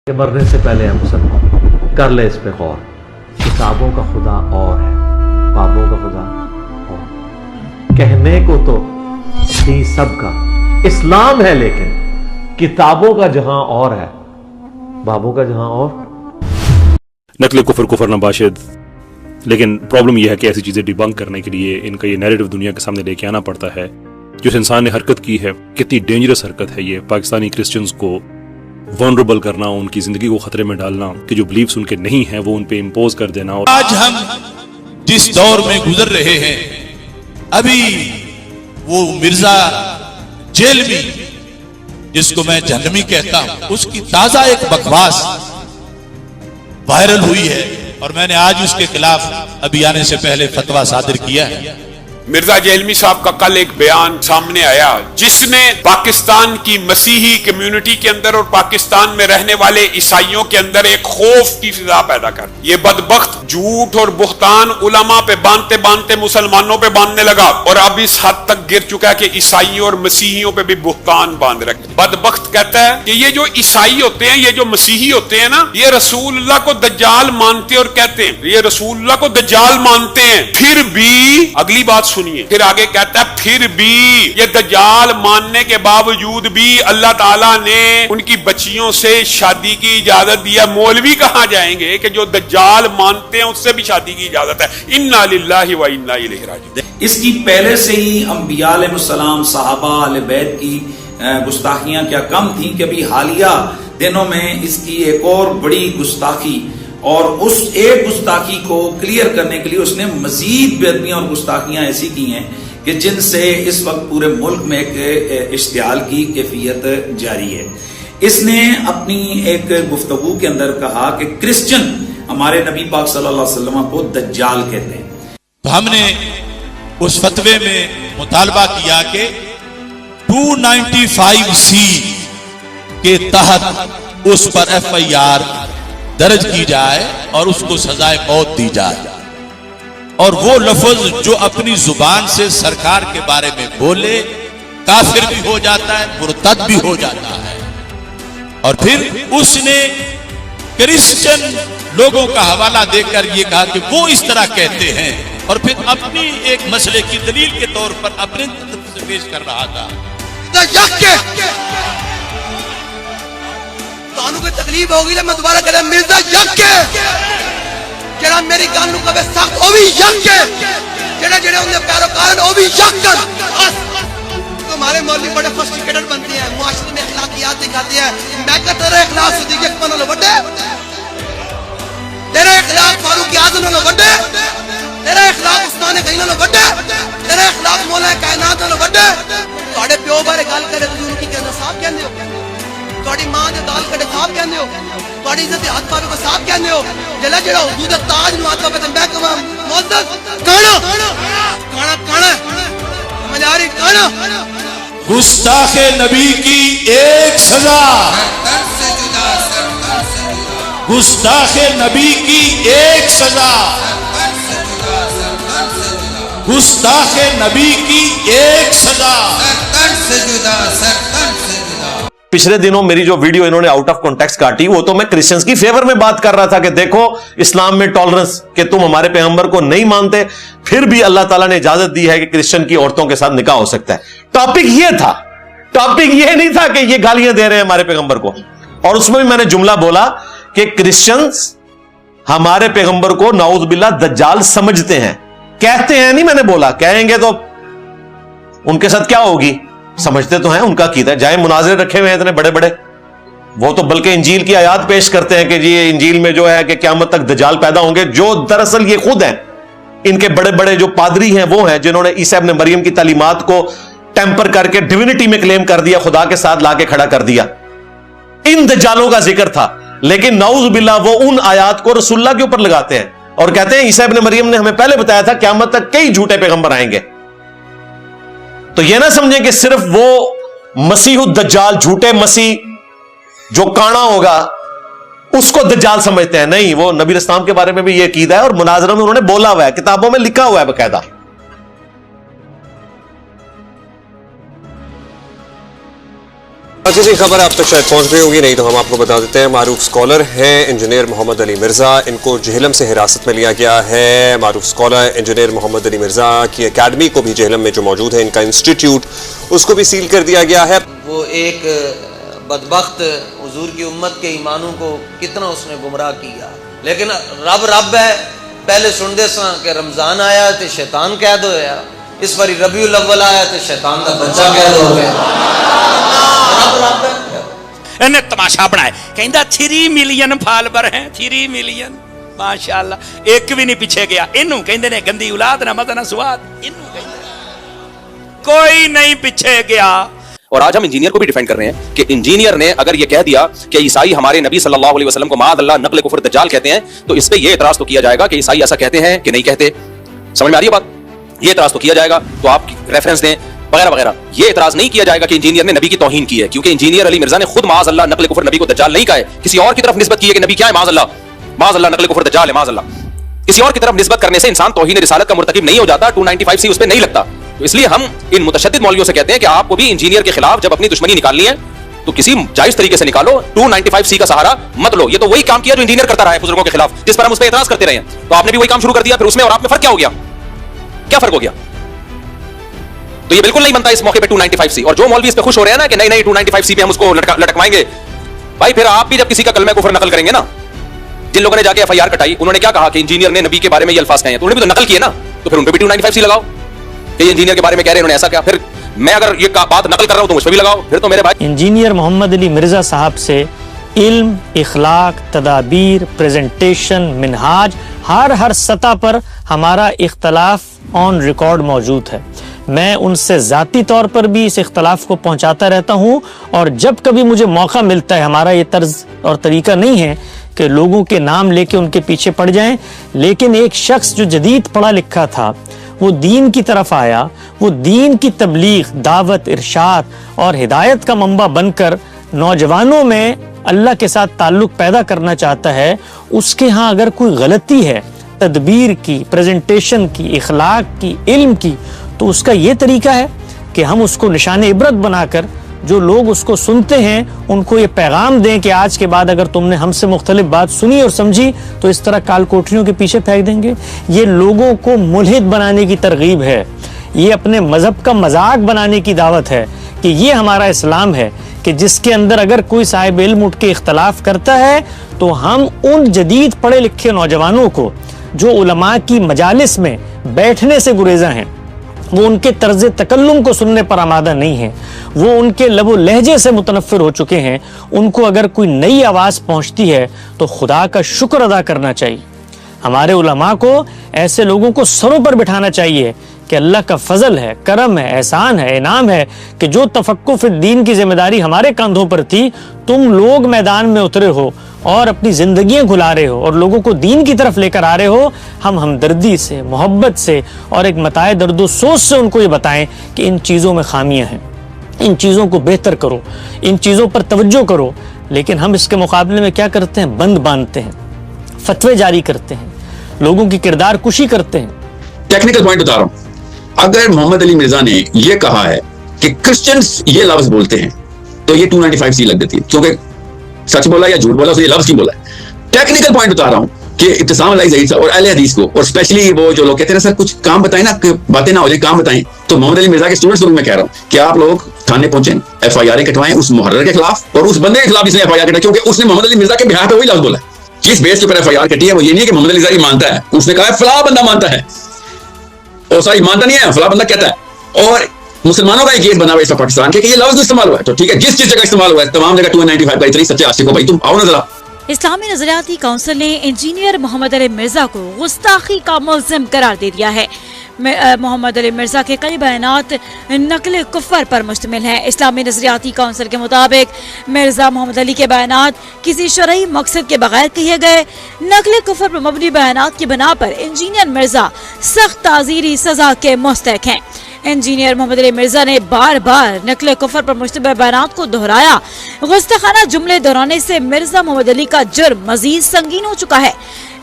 کہ مرنے سے پہلے ہے مسلمان کر لے اس پہ غور. کتابوں کا خدا اور ہے، بابوں کا خدا اور. کہنے کو تو تھی سب کا اسلام ہے، لیکن کتابوں کا جہاں اور ہے، بابوں کا جہاں اور. نقل کفر نباشد. لیکن پرابلم یہ ہے کہ ایسی چیزیں ڈیبنک کرنے کے لیے ان کا یہ نیریٹو دنیا کے سامنے لے کے آنا پڑتا ہے. جو اس انسان نے حرکت کی ہے، کتنی ڈینجرس حرکت ہے یہ، پاکستانی کرسچنز کو ونربل کرنا، ان کی زندگی کو خطرے میں ڈالنا، کہ جو بلیفز ان کے نہیں ہیں وہ ان پہ امپوز کر دینا. اور آج ہم جس دور میں گزر رہے ہیں، ابھی وہ مرزا جیلمی جس کو میں جہنمی کہتا ہوں، اس کی تازہ ایک بکواس وائرل ہوئی ہے اور میں نے آج اس کے خلاف ابھی آنے سے پہلے فتویٰ صادر کیا ہے. مرزا جیلمی صاحب کا کل ایک بیان سامنے آیا جس نے پاکستان کی مسیحی کمیونٹی کے اندر اور پاکستان میں رہنے والے عیسائیوں کے اندر ایک خوف کی فضا پیدا کر. یہ بدبخت جھوٹ اور بہتان علماء پہ باندھتے باندھتے مسلمانوں پہ باندھنے لگا اور اب اس حد تک گر چکا ہے کہ عیسائیوں اور مسیحیوں پہ بھی بہتان باندھ رکھے. بدبخت کہتا ہے کہ یہ جو عیسائی ہوتے ہیں، یہ جو مسیحی ہوتے ہیں نا، یہ رسول اللہ کو دجال مانتے اور کہتے ہیں یہ رسول اللہ کو دجال مانتے ہیں، پھر بھی اگلی بات سنیے، پھر آگے کہتا ہے پھر بھی یہ دجال ماننے کے باوجود بھی اللہ تعالیٰ نے ان کی بچیوں سے شادی کی اجازت دی ہے. مولوی کہاں جائیں گے کہ جو دجال مانتے ہیں اس سے بھی شادی کی اجازت ہے. انا للہ و انا الیہ راجعون. اس کی پہلے سے ہی انبیاء علیہ السلام، صحابہ، اہل بیت کی گستاخیاں کیا کم تھیں کہ ابھی حالیہ دنوں میں اس کی ایک اور بڑی گستاخی، اور اس ایک گستاخی کو کلیئر کرنے کے لیے اس نے مزید بے ادبیاں اور گستاخیاں ایسی کی ہیں کہ جن سے اس وقت پورے ملک میں ایک اشتعال کی کیفیت جاری ہے. اس نے اپنی ایک گفتگو کے اندر کہا کہ کرسچن ہمارے نبی پاک صلی اللہ علیہ وسلم کو دجال کہتے ہیں. تو ہم نے اس فتوے میں مطالبہ کیا کہ 295C کے تحت اس پر FIR درج کی جائے اور اس کو سزائے موت دی جائے، اور وہ لفظ جو اپنی زبان سے سرکار کے بارے میں بولے کافر بھی ہو جاتا ہے، مرتد بھی ہو جاتا ہے. اور پھر اس نے کرسچن لوگوں کا حوالہ دے کر یہ کہا کہ وہ اس طرح کہتے ہیں، اور پھر اپنی ایک مسئلے کی دلیل کے طور پر اپنے طرف سے پیش کر رہا تھا. تانوں کوئی تکلیف ہوگی میں دوبارہ کہہ رہا مرزا یک کے جڑا میری گل نوں کبے سخت او بھی یک کے جڑے جڑے ان دے پیروکار او بھی یک کر. تمہارے مولوی بڑے سوفسٹیکیٹڈ بنتے ہیں، معاشرے میں اخلاقیات دکھاتے ہیں. میں کہ تیرا اخلاق صدیق اکبر نالوں بڑے، تیرا اخلاق فاروق اعظم نالوں بڑے، تیرا اخلاق عثمان غنی نالوں بڑے، تیرا اخلاق مولا کائنات نالوں بڑے. تواڈے پیو بارے گل کرے تسی انہوں کی کہنا صاحب کہندے ہو، تواڈی ماں دے دال کٹے صاحب کہندے ہو، تواڈی عزت ہاتھ پاوے کو صاحب کہندے ہو. جلا جڑا حدود دا تاج نوں ہاتھ پاوے تے میں کہاں معزز کانا کانا کانا سمجھ آ رہی کانا. گستاخ نبی کی ایک سزا، گستاخ نبی کی ایک سزا، گستاخ نبی کی ایک سزا. پچھلے دنوں میری جو ویڈیو انہوں نے آؤٹ آف کانٹیکسٹ کاٹی، وہ تو میں کرسچنز کی فیور میں بات کر رہا تھا کہ دیکھو اسلام میں ٹالرنس، کہ تم ہمارے پیغمبر کو نہیں مانتے پھر بھی اللہ تعالیٰ نے اجازت دی ہے کہ کرسچن کی عورتوں کے ساتھ نکاح ہو سکتا ہے. ٹاپک یہ تھا، ٹاپک یہ نہیں تھا کہ یہ گالیاں دے رہے ہیں ہمارے پیغمبر کو. اور اس میں بھی میں نے جملہ بولا کہ کرسچنز ہمارے پیغمبر کو نعوذ باللہ دجال سمجھتے ہیں. کہتے ہیں نہیں، میں نے بولا کہیں گے تو ان کے ساتھ کیا ہوگی، سمجھتے تو ہیں، ان کا عقیدہ ہے. جائیں مناظرے رکھے ہوئے ہیں اتنے بڑے بڑے، وہ تو بلکہ انجیل کی آیات پیش کرتے ہیں کہ جی انجیل میں جو ہے کہ قیامت تک دجال پیدا ہوں گے، جو دراصل یہ خود ہیں. ان کے بڑے بڑے جو پادری ہیں وہ ہیں جنہوں نے عیسیٰ ابن مریم کی تعلیمات کو ٹیمپر کر کے ڈیوینٹی میں کلیم کر دیا، خدا کے ساتھ لا کے کھڑا کر دیا. ان دجالوں کا ذکر تھا، لیکن نعوذ باللہ وہ ان آیات کو رسول اللہ کے اوپر لگاتے ہیں اور کہتے ہیں عیسیٰ ابن مریم نے ہمیں پہلے بتایا تھا قیامت تک کئی جھوٹے پیغمبر آئیں گے. تو یہ نہ سمجھیں کہ صرف وہ مسیح الدجال، جھوٹے مسیح جو کانا ہوگا اس کو دجال سمجھتے ہیں. نہیں، وہ نبی اسلام کے بارے میں بھی یہ عقیدہ ہے اور مناظروں میں انہوں نے بولا ہوا ہے، کتابوں میں لکھا ہوا ہے باقاعدہ. جی خبر آپ تک شاید پہنچ گئی ہوگی، نہیں تو ہم آپ کو بتا دیتے ہیں۔ معروف اسکالر ہیں انجینئر محمد علی مرزا، ان کو جہلم سے حراست میں لیا گیا ہے۔ معروف اسکالر انجینئر محمد علی مرزا کی اکیڈمی کو بھی جہلم میں جو موجود ہے ان کا انسٹیٹیوٹ، اس کو بھی سیل کر دیا گیا ہے۔ وہ ایک بدبخت حضور کی امت کے ایمانوں کو کتنا اس نے گمراہ کیا، لیکن رب ہے۔ پہلے سن دے ساں کہ رمضان آیا تے شیطان قید ہویا، اس باری ربیع الاول آیا تے شیطان دا بچہ قید ہو گیا۔ رب ہے۔ انہیں تماشا بنایا، کہندا 3 ملین فالوور ہیں، 3 ملین، ماشاءاللہ ایک بھی نہیں پیچھے گیا۔ انہوں کہندے نے گندی اولاد نہ مت نہ سواد، انہوں کہندے کوئی نہیں پیچھے گیا۔ اور آج ہم انجینئر کو بھی ڈیفینڈ کر رہے ہیں کہ انجینئر نے اگر یہ کہہ دیا کہ عیسائی ہمارے نبی صلی اللہ علیہ وسلم کو معاذ اللہ نقل کفر دجال کہتے ہیں، تو اس پہ یہ اعتراض تو کیا جائے گا کہ عیسائی ایسا کہتے ہیں کہ نہیں کہتے۔ سمجھ میں آ رہی ہے بات؟ یہ اعتراض تو کیا جائے گا، تو آپ ریفرنس دیں وغیرہ وغیرہ۔ یہ اعتراض نہیں کیا جائے گا کہ انجینئر نے نبی کی توہین کی ہے، کیونکہ انجینئر علی مرزا نے خود معاذ اللہ نقل کفر نبی کو دجال نہیں کہا ہے، کسی اور کی طرف نسبت کی ہے کہ نبی کیا ہے، معاذ اللہ نقل کفر دجال ہے، معاذ اللہ۔ کسی اور کی طرف نسبت کرنے سے انسان توہین رسالت کا مرتکب نہیں ہو جاتا، 295C اس پہ نہیں لگتا۔ تو اس لیے ہم ان متشدد مولویوں سے کہتے ہیں کہ آپ کو بھی انجینئر کے خلاف جب اپنی دشمنی نکالنی ہے تو کسی جائز طریقے سے نکالو، 295C کا سہارا مت لو۔ یہ تو وہی کام کیا جو انجینئر کرتا رہا ہے بزرگوں کے خلاف، جس پر ہم اس پہ اعتراض کرتے رہے ہیں، تو آپ نے بھی وہی کام شروع کر دیا، پھر اس میں اور آپ میں فرق کیا ہو گیا؟ کیا فرق ہو گیا؟ تو یہ بالکل نہیں بنتا اس موقع پہ 295C۔ اور جو مولوی اس پہ خوش ہو رہے ہیں نا کہ نہیں 295C پہ ہم اس کو لٹکوائیں گے، بھائی پھر آپ بھی جب کسی کا کلمہ کفر نقل کریں گے نا، جن لوگوں نے جا کے FIR کٹائی انہوں نے کیا کہا کہ انجینئر نے نبی کے بارے میں یہ الفاظ کہے ہیں، تو انہوں نے بھی تو نقل کیے نا، تو پھر ان پہ بھی 295C لگاؤ کہ یہ انجینئر کے بارے میں کہہ رہے ہیں انہوں نے ایسا کیا۔ پھر میں اگر یہ بات نقل کر رہا ہوں تو مجھ پہ بھی لگاؤ، پھر تو میرے بھائی۔ انجینئر محمد علی مرزا صاحب سے علم، اخلاق، تدابیر، پریزنٹیشن، منہاج، ہر سطح پر ہمارا اختلاف آن ریکارڈ موجود ہے۔ میں ان سے ذاتی طور پر بھی اس اختلاف کو پہنچاتا رہتا ہوں، اور جب کبھی مجھے موقع ملتا ہے، ہمارا یہ طرز اور طریقہ نہیں ہے کہ لوگوں کے نام لے کے ان کے پیچھے پڑ جائیں، لیکن ایک شخص جو جدید پڑھا لکھا تھا، وہ دین کی طرف آیا، وہ دین کی تبلیغ، دعوت، ارشاد اور ہدایت کا منبع بن کر نوجوانوں میں اللہ کے ساتھ تعلق پیدا کرنا چاہتا ہے۔ اس کے ہاں اگر کوئی غلطی ہے تدبیر کی، پریزنٹیشن کی، اخلاق کی، علم کی، تو اس کا یہ طریقہ ہے کہ ہم اس کو نشان عبرت بنا کر جو لوگ اس کو سنتے ہیں ان کو یہ پیغام دیں کہ آج کے بعد اگر تم نے ہم سے مختلف بات سنی اور سمجھی تو اس طرح کال کوٹریوں کے پیچھے پھینک دیں گے۔ یہ لوگوں کو ملحد بنانے کی ترغیب ہے، یہ اپنے مذہب کا مذاق بنانے کی دعوت ہے کہ یہ ہمارا اسلام ہے کہ جس کے اندر اگر کوئی صاحب علم اٹھ کے اختلاف کرتا ہے تو ہم ان جدید پڑھے لکھے نوجوانوں کو جو علماء کی مجالس میں بیٹھنے سے گریزاں ہیں، وہ ان کے طرز تکلم کو سننے پر آمادہ نہیں ہیں، وہ ان کے لب و لہجے سے متنفر ہو چکے ہیں، ان کو اگر کوئی نئی آواز پہنچتی ہے تو خدا کا شکر ادا کرنا چاہیے۔ ہمارے علماء کو ایسے لوگوں کو سروں پر بٹھانا چاہیے کہ اللہ کا فضل ہے، کرم ہے، احسان ہے، انعام ہے کہ جو تفقہ فی الدین کی ذمہ داری ہمارے کندھوں پر تھی، تم لوگ میدان میں اترے ہو اور اپنی زندگیاں کھلا رہے ہو اور لوگوں کو دین کی طرف لے کر آ رہے ہو۔ ہم ہمدردی سے، محبت سے اور ایک متاع درد و سوز سے ان کو یہ بتائیں کہ ان چیزوں میں خامیاں ہیں، ان چیزوں کو بہتر کرو، ان چیزوں پر توجہ کرو۔ لیکن ہم اس کے مقابلے میں کیا کرتے ہیں؟ بند باندھتے ہیں، فتوے جاری کرتے ہیں، لوگوں کی کردار کشی کرتے ہیں۔ ٹیکنیکل پوائنٹ بتا رہا ہوں، اگر محمد علی مرزا نے یہ کہا ہے کہ کرسچنز یہ لفظ بولتے ہیں تو یہ 295C لگ دیتی ہے، کیونکہ سچ بولا یا جھوٹ بولا، اس نے یہ لفظ کیوں بولا ہے۔ ٹیکنیکل پوائنٹ بتا رہا ہوں کہ ابتسام علیہ ظہیر صاحب اور اہل حدیث کو، اور اسپیشلی وہ جو لوگ کہتے ہیں نا سر کچھ کام بتائیں نا، باتیں نہ ہو جائیں، کام بتائیں، تو محمد علی مرزا کے اسٹوڈنٹس کو میں کہہ رہا ہوں کہ آپ لوگ تھانے پہنچیں، FIR کٹوائیں اس محرر کے خلاف اور اس بندے کے خلاف جس نے FIR کٹا، کیونکہ اس نے محمد علی مرزا کے بہار پہ وہی لفظ بولا ہے جس بیس کے اوپر FIR کٹی ہے۔ وہ یہ نہیں ہے کہ محمد علی مرزا مانتا ہے، اس نے کہا ہے فلاں بندہ مانتا ہے، اور ساری مانتا نہیں ہے، فلاں بندہ کہتا ہے۔ اور مسلمانوں کا ایک کیس بنا ہوا ہے پاکستان کے کہ یہ لفظ استعمال ہوا ہے، تو ٹھیک ہے جس جگہ استعمال ہوا ہے تمام جگہ 295 کا اتنی سچے عاشق ہو بھائی، تم آؤ نا ذرا۔ اسلامی نظریاتی کونسل نے انجینئر محمد علی مرزا کو گستاخی کا ملزم قرار دے دیا ہے۔ محمد علی مرزا کے کئی بیانات نقل کفر پر مشتمل ہیں۔ اسلامی نظریاتی کونسل کے مطابق مرزا محمد علی کے بیانات کسی شرعی مقصد کے بغیر کہے گئے نقل کفر پر مبنی بیانات کی بنا پر انجینئر مرزا سخت تعزیری سزا کے مستحق ہیں۔ انجینئر محمد علی مرزا نے بار بار نقل کفر پر مشتبہ بیانات کو دہرایا۔ گستاخانہ جملے دہرانے سے مرزا محمد علی کا جرم مزید سنگین ہو چکا ہے۔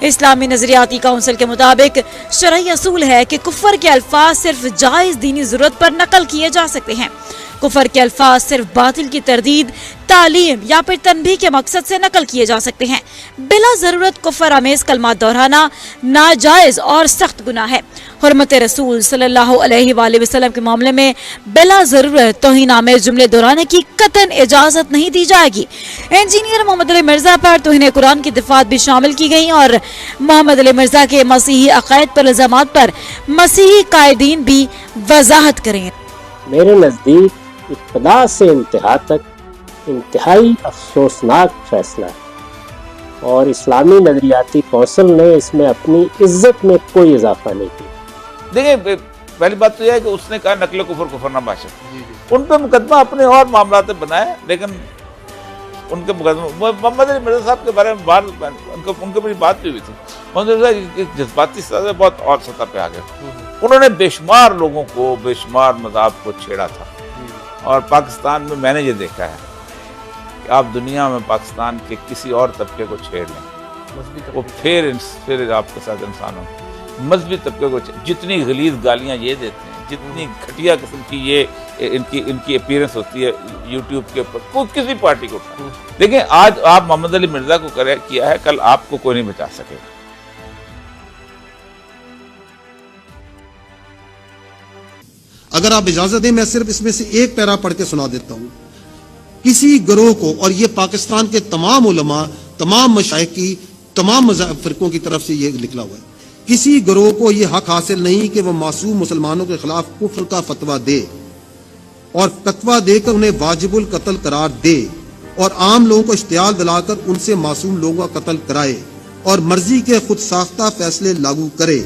اسلامی نظریاتی کونسل کے مطابق شرعی اصول ہے کہ کفر کے الفاظ صرف جائز دینی ضرورت پر نقل کیے جا سکتے ہیں۔ کفر کے الفاظ صرف باطل کی تردید، تعلیم یا پھر تنبیہ کے مقصد سے نقل کیے جا سکتے ہیں۔ بلا ضرورت کفر آمیز کلمات دہرانا ناجائز اور سخت گناہ ہے۔ حرمت رسول صلی اللہ علیہ وآلہ وسلم کے معاملے میں بلا ضرورت توہین آمیز جملے دہرانے کی قطعاً اجازت نہیں دی جائے گی۔ انجینئر محمد علی مرزا پر توہین قرآن کی دفعات بھی شامل کی گئی اور محمد علی مرزا کے مسیحی عقائد پر الزامات پر مسیحی قائدین بھی وضاحت کریں۔ میرے نزدیک ابتدا سے انتہا تک انتہائی افسوسناک فیصلہ ہے اور اسلامی نظریاتی کونسل نے اس میں اپنی عزت میں کوئی اضافہ نہیں کیا۔ دیکھیں، پہلی بات تو یہ ہے کہ اس نے کہا نقل کفر کفر نہ باشد، ان پہ مقدمہ اپنے اور معاملات بنائے، لیکن ان کے مقدمہ محمد علی مرزا صاحب کے بارے میں ان کے بڑی بات بھی ہوئی تھی۔ محمد علی مرزا ایک جذباتی سطح سے بہت اور سطح پہ آ گئے، انہوں نے بے شمار لوگوں کو، بے شمار مذاہب کو چھیڑا تھا، اور پاکستان میں نے یہ دیکھا ہے کہ آپ دنیا میں پاکستان کے کسی اور طبقے کو چھیڑ لیں، وہ پھر آپ کے ساتھ انسان ہوں، مذہبی طبقے کو جتنی غلیظ گالیاں یہ دیتے ہیں، جتنی گھٹیا قسم کی یہ ان کی اپیرنس ہوتی ہے یوٹیوب کے اوپر، کوئی کسی پارٹی کو اٹھا دیکھیں، آج آپ محمد علی مرزا کو کیا ہے، کل آپ کو کوئی نہیں بچا سکے گا۔ اگر آپ اجازت دیں میں صرف اس میں سے ایک پیرا پڑھ کے سنا دیتا ہوں۔ کسی گروہ کو، اور یہ پاکستان کے تمام علماء، تمام مشائخ کی، تمام مذہب فرقوں کی طرف سے یہ لکھا ہوا ہے، کسی گروہ کو یہ حق حاصل نہیں کہ وہ معصوم مسلمانوں کے خلاف کفر کا فتویٰ دے اور فتویٰ دے کر انہیں واجب القتل قرار دے اور عام لوگوں کو اشتعال دلا کر ان سے معصوم لوگوں کا قتل کرائے اور مرضی کے خود ساختہ فیصلے لاگو کرے۔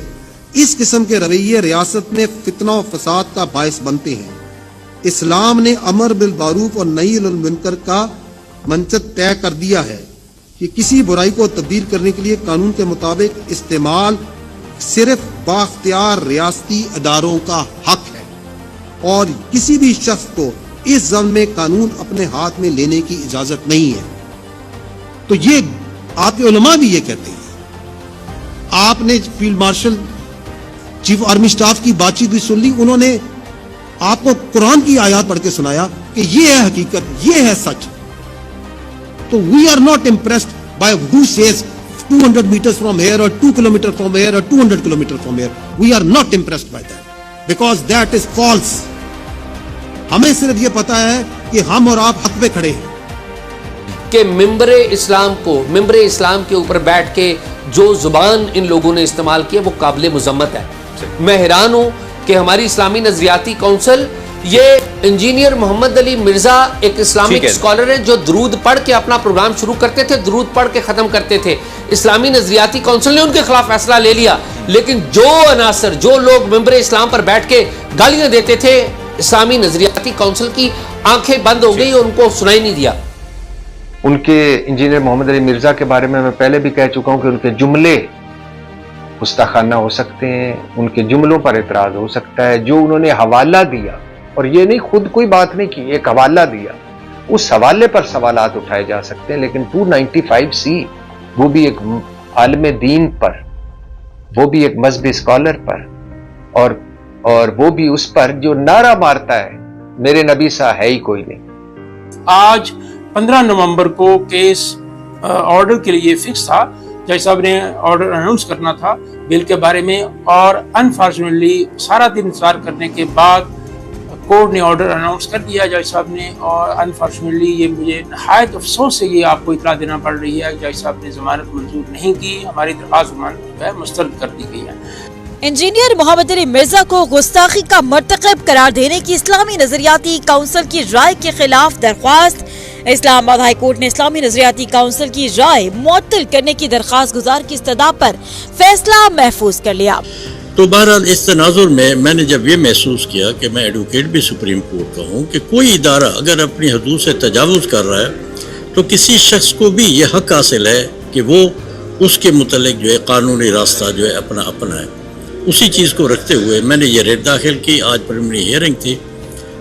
اس قسم کے رویے ریاست میں فتنہ و فساد کا باعث بنتے ہیں۔ اسلام نے امر بالمعروف اور نہی عن المنکر کا منشد طے کر دیا ہے کہ کسی برائی کو تبدیل کرنے کے لیے قانون کے مطابق استعمال صرف بااختیار ریاستی اداروں کا حق ہے اور کسی بھی شخص کو اس ضمن میں قانون اپنے ہاتھ میں لینے کی اجازت نہیں ہے۔ تو یہ آپ کے علماء بھی یہ کہتے ہیں۔ آپ نے field marshal chief army staff کی بات چیت بھی سن لی، انہوں نے آپ کو قرآن کی آیات پڑھ کے سنایا کہ یہ ہے حقیقت، یہ ہے سچ۔ تو we are not impressed by who says 200 meters from here or 2 kilometers from here or 200 kilometers from here. We are not impressed by that because that is false. ہمیں صرف یہ پتا ہے کہ ہم اور آپ حق پہ کھڑے ہیں کہ ممبر اسلام کے اوپر بیٹھ کے جو زبان ان لوگوں نے استعمال کی وہ قابل مذمت ہے۔ میں حیران ہوں کہ ہماری اسلامی نظریاتی کونسل، یہ انجینئر محمد علی مرزا ایک اسلامک اسکالر ہے جو درود پڑھ کے اپنا پروگرام شروع کرتے تھے، درود پڑھ کے ختم کرتے تھے۔ اسلامی نظریاتی کونسل نے ان کے خلاف فیصلہ لے لیا، لیکن جو عناصر، جو لوگ ممبر اسلام پر بیٹھ کے گالیاں دیتے تھے، اسلامی نظریاتی کونسل کی آنکھیں بند ہو گئی اور ان کو سنائی نہیں دیا۔ ان کے انجینئر محمد علی مرزا کے بارے میں پہلے بھی کہہ چکا ہوں کہ ان کے جملے گستاخانہ ہو سکتے ہیں، ان کے جملوں پر اعتراض ہو سکتا ہے۔ جو انہوں نے حوالہ دیا، اور یہ نہیں خود کوئی بات نہیں کی، ایک حوالہ دیا، اس حوالے پر سوالات اٹھائے جا سکتے ہیں، لیکن 295C وہ بھی ایک عالم دین پر، وہ بھی ایک مذہبی اسکالر پر، اور وہ بھی اس پر جو نعرہ مارتا ہے میرے نبی سا ہے ہی کوئی نہیں۔ آج 15 نومبر کو کیس آرڈر کے لیے فکس تھا، جج صاحب نے آرڈر اناؤنس کرنا تھا بل کے بارے میں، اور انفارچونیٹلی سارا دن انتظار کرنے کے بعد کورٹ نے آرڈر اناؤنس کر دیا جج صاحب نے، اور انفارچونیٹلی یہ مجھے نہایت افسوس سے یہ آپ کو اطلاع دینا پڑ رہی ہے، جج صاحب نے ضمانت منظور نہیں کی، ہماری درخواست ضمانت مسترد کر دی گئی ہے۔ انجینئر محمد علی مرزا کو گستاخی کا مرتکب قرار دینے کی اسلامی نظریاتی کونسل کی رائے کے خلاف درخواست۔ اسلام آباد ہائی کورٹ نے اسلامی نظریاتی کونسل کی رائے معطل کرنے کی درخواست گزار کی استدعا پر فیصلہ محفوظ کر لیا۔ تو بہرحال اس تناظر میں نے جب یہ محسوس کیا کہ میں ایڈوکیٹ بھی سپریم کورٹ کا ہوں کہ کوئی ادارہ اگر اپنی حدود سے تجاوز کر رہا ہے تو کسی شخص کو بھی یہ حق حاصل ہے کہ وہ اس کے متعلق جو ہے قانونی راستہ جو ہے اپنا ہے۔ اسی چیز کو رکھتے ہوئے میں نے یہ ریٹ داخل کی، آج پریلیمنری ہیئرنگ تھی،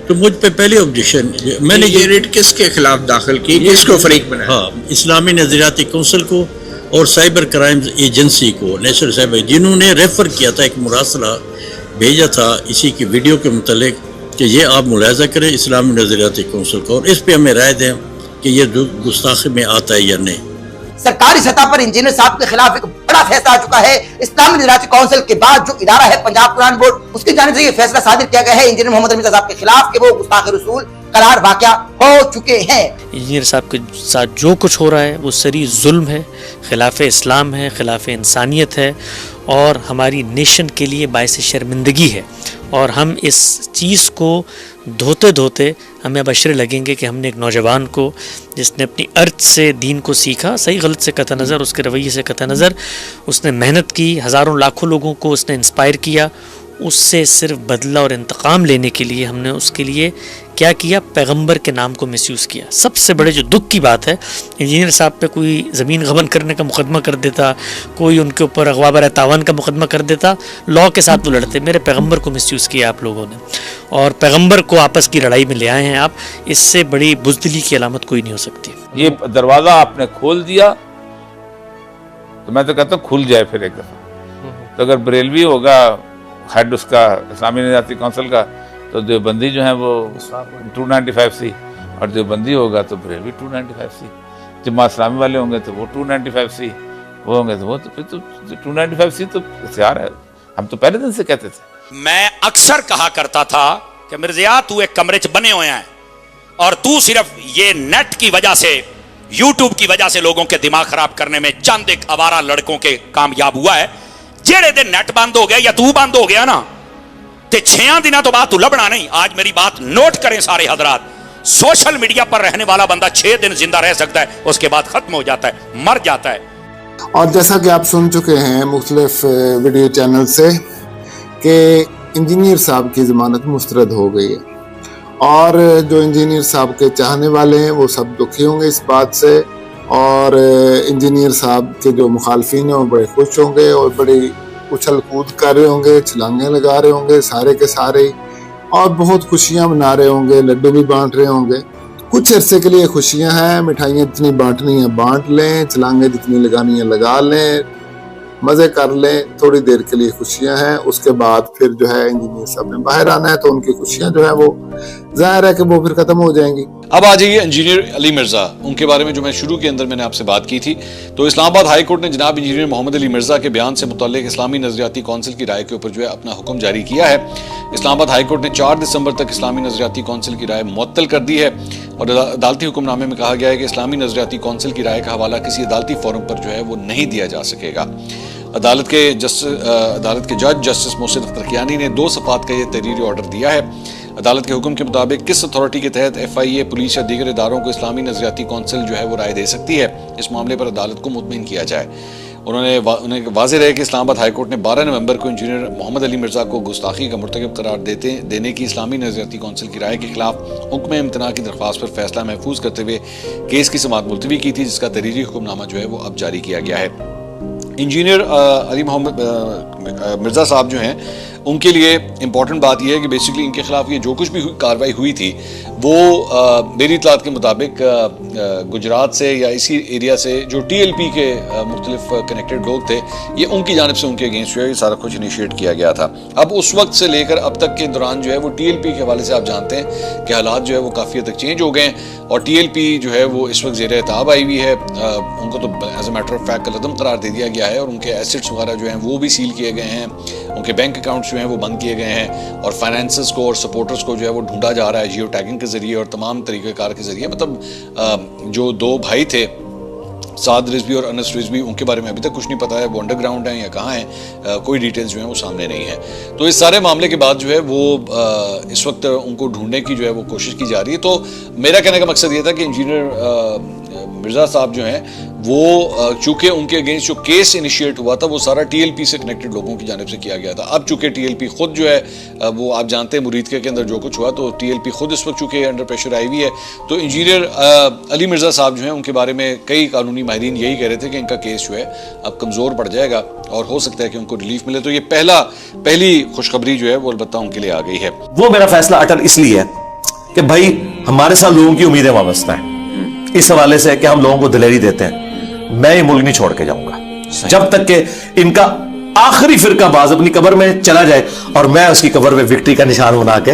تو مجھ پہ پہلی آبجیکشن میں نے یہ ریٹ کس کے خلاف داخل کی، کس کو فریق بنایا؟ ہاں، اسلامی نظریاتی کونسل کو اور سائبر کرائمز ایجنسی کو، نیشنل سائبر، جنہوں نے ریفر کیا تھا، ایک مراسلہ بھیجا تھا اسی کی ویڈیو کے متعلق، کہ یہ آپ ملاحظہ کریں اسلامی نظریاتی کونسل کا، اور اس پہ ہمیں رائے دیں کہ یہ گستاخی میں آتا ہے یا نہیں۔ سرکاری سطح پر انجینئر صاحب کے خلاف ایک بڑا فیصلہ آ چکا ہے۔ اسلامی نظریاتی کونسل کے بعد جو ادارہ ہے پنجاب قرآن بورڈ، اس کی جانب سے یہ فیصلہ صادر کیا گیا ہے انجینئر محمد علی مرزا صاحب کے خلاف کہ وہ گستاخ رسول قرار واقع ہو چکے ہیں۔ انجینئر صاحب کے ساتھ جو کچھ ہو رہا ہے وہ سری ظلم ہے، خلاف اسلام ہے، خلاف انسانیت ہے، اور ہماری نیشن کے لیے باعث شرمندگی ہے، اور ہم اس چیز کو دھوتے دھوتے ہمیں اب اشرے لگیں گے کہ ہم نے ایک نوجوان کو جس نے اپنی ارتھ سے دین کو سیکھا، صحیح غلط سے قطع نظر، اس کے رویے سے قطع نظر، اس نے محنت کی، ہزاروں لاکھوں لوگوں کو اس نے انسپائر کیا، اس سے صرف بدلہ اور انتقام لینے کے لیے ہم نے اس کے لیے کیا کیا؟ پیغمبر کے نام کو مس یوز کیا۔ سب سے بڑے جو دکھ کی بات ہے، انجینئر صاحب پہ کوئی زمین غبن کرنے کا مقدمہ کر دیتا، کوئی ان کے اوپر اغوا برائے تاوان کا مقدمہ کر دیتا، لا کے ساتھ وہ لڑتے۔ میرے پیغمبر کو مس یوز کیا آپ لوگوں نے، اور پیغمبر کو آپس کی لڑائی میں لے آئے ہیں آپ، اس سے بڑی بزدلی کی علامت کوئی نہیں ہو سکتی۔ یہ دروازہ آپ نے کھول دیا تو میں تو کہتا ہوں کھل جائے پھر ایک دفعہ۔ تو اگر بریلوی ہوگا ہیڈ اس کا اسلامی نظریاتی کونسل کا، تو دیوبندی جو ہیں وہ 295C، اور دیوبندی ہوگا تو بریلوی 295C، جماعت اسلامی والے ہوں گے تو وہ 295C، وہ ہوں گے تو وہ تو پھر تو 295C تو ہتھیار ہے۔ ہم تو پہلے دن سے کہتے تھے۔ میں اکثر کہا کرتا تھا کہ مرزا تو ایک کمرے چ بنے ہوئے ہیں، اور تو صرف یہ نیٹ کی وجہ سے، یوٹیوب کی وجہ سے لوگوں کے دماغ خراب کرنے میں چند ایک آوارہ لڑکوں کے کامیاب ہوا ہے۔ جیڑے دن نیٹ بند ہو گیا یا تو بند ہو گیا نا، تے 6 دنوں تو بعد تو لبنا نہیں۔ آج میری بات نوٹ کریں سارے حضرات، سوشل میڈیا پر رہنے والا بندہ 6 دن زندہ رہ سکتا ہے، اس کے بعد ختم ہو جاتا ہے، مر جاتا ہے۔ اور جیسا کہ آپ سن چکے ہیں مختلف ویڈیو چینل سے کہ انجینئر صاحب کی ضمانت مسترد ہو گئی ہے، اور جو انجینئر صاحب کے چاہنے والے ہیں وہ سب دکھی ہوں گے اس بات سے، اور انجینئر صاحب کے جو مخالفین ہیں وہ بڑے خوش ہوں گے اور بڑی اچھل کود کر رہے ہوں گے، چھلانگیں لگا رہے ہوں گے سارے کے سارے، اور بہت خوشیاں منا رہے ہوں گے، لڈو بھی بانٹ رہے ہوں گے۔ کچھ عرصے کے لیے خوشیاں ہیں، مٹھائیاں جتنی بانٹنی ہیں بانٹ لیں، چھلانگیں جتنی لگانی ہیں لگا لیں، مزے کر لیں، تھوڑی دیر کے لیے خوشیاں ہیں، اس کے بعد پھر جو ہے انجینئر صاحب نے باہر آنا ہے تو ان کی خوشیاں جو ہے وہ ظاہر ہے کہ وہ پھر ختم ہو جائیں گی۔ اب آ جائیے انجینئر علی مرزا، ان کے بارے میں جو میں شروع کے اندر میں نے آپ سے بات کی تھی، تو اسلام آباد ہائی کورٹ نے جناب انجینئر محمد علی مرزا کے بیان سے متعلق اسلامی نظریاتی کونسل کی رائے کے اوپر جو ہے اپنا حکم جاری کیا ہے۔ اسلام آباد ہائی کورٹ نے 4 دسمبر تک اسلامی نظریاتی کونسل کی رائے معطل کر دی ہے، اور عدالتی حکم نامے میں کہا گیا ہے کہ اسلامی نظریاتی کونسل کی رائے کا حوالہ کسی عدالتی فورم پر جو ہے وہ نہیں دیا جا سکے گا۔ عدالت کے جج جسٹس محسن اخترقیانی نے 2 صفحات کا یہ تحریری آرڈر دیا ہے۔ عدالت کے حکم کے مطابق کس اتھارٹی کے تحت FIA، پولیس یا دیگر اداروں کو اسلامی نظریاتی کونسل جو ہے وہ رائے دے سکتی ہے، اس معاملے پر عدالت کو مطمئن کیا جائے۔ انہیں واضح رہے کہ اسلام آباد ہائی کورٹ نے 12 نومبر کو انجینئر محمد علی مرزا کو گستاخی کا مرتکب قرار دینے کی اسلامی نظریاتی کونسل کی رائے کے خلاف حکم امتناع کی درخواست پر فیصلہ محفوظ کرتے ہوئے کیس کی سماعت ملتوی کی تھی، جس کا تحریری حکم نامہ جو ہے وہ اب جاری کیا گیا ہے۔ انجینئر علی محمد مرزا صاحب جو ہیں، ان کے لیے امپورٹنٹ بات یہ ہے کہ بیسیکلی ان کے خلاف یہ جو کچھ بھی کارروائی ہوئی تھی وہ میری اطلاعات کے مطابق گجرات سے یا اسی ایریا سے جو TLP کے مختلف کنیکٹڈ لوگ تھے، یہ ان کی جانب سے ان کے اگینسٹ جو ہے یہ سارا کچھ انیشیٹ کیا گیا تھا۔ اب اس وقت سے لے کر اب تک کے دوران جو ہے وہ TLP کے حوالے سے آپ جانتے ہیں کہ حالات جو ہے وہ کافی حد تک چینج ہو گئے ہیں، اور TLP جو ہے وہ اس وقت زیر اعتاب آئی ہوئی ہے۔ ان کو تو as a matter of fact قلعدم قرار دے دیا گیا ہے، اور ان کے ایسٹس وغیرہ جو ہیں وہ بھی سیل کیے گئے ہیں، ان کے بینک اکاؤنٹس جو ہیں وہ بند کیے گئے ہیں، اور فائنینسز کو اور سپورٹرز کو جو ہے وہ ڈھونڈا جا رہا ہے جیو ٹیگنگ کے ذریعے اور تمام طریقہ کار کے ذریعے۔ مطلب جو 2 بھائی تھے سعد رضوی اور انس رضوی، ان کے بارے میں ابھی تک کچھ نہیں پتا ہے، وہ انڈر گراؤنڈ ہیں یا کہاں ہیں، کوئی ڈیٹیلز جو ہیں وہ سامنے نہیں ہیں۔ تو اس سارے معاملے کے بعد جو ہے وہ اس وقت ان کو ڈھونڈنے کی جو ہے وہ کوشش کی جا رہی ہے۔ تو میرا کہنے کا مقصد یہ تھا کہ انجینئر مرزا صاحب جو ہیں وہ چونکہ ان کے اگینسٹ جو کیس انیشیٹ ہوا تھا وہ سارا TLP سے کنیکٹڈ لوگوں کی جانب سے کیا گیا تھا۔ اب چونکہ TLP خود جو ہے وہ آپ جانتے ہیں مرید کے اندر جو کچھ ہوا، تو TLP خود اس وقت چونکہ انڈر پریشر آئی ہوئی ہے، تو انجینئر علی مرزا صاحب جو ہیں ان کے بارے میں کئی قانونی ماہرین یہی کہہ رہے تھے کہ ان کا کیس جو ہے اب کمزور پڑ جائے گا اور ہو سکتا ہے کہ ان کو ریلیف ملے۔ تو یہ پہلی خوشخبری جو ہے وہ البتہ ان کے لیے آ گئی ہے۔ وہ میرا فیصلہ اٹل اس لیے ہے کہ بھائی ہمارے ساتھ لوگوں کی امیدیں وابستہ ہیں، اس حوالے سے کہ ہم لوگوں کو دلیری دیتے ہیں۔ میں یہ ملک نہیں چھوڑ کے جاؤں گا جب تک کہ ان کا آخری فرقہ باز اپنی قبر میں چلا جائے اور میں اس کی قبر میں وکٹری کا نشان بنا کے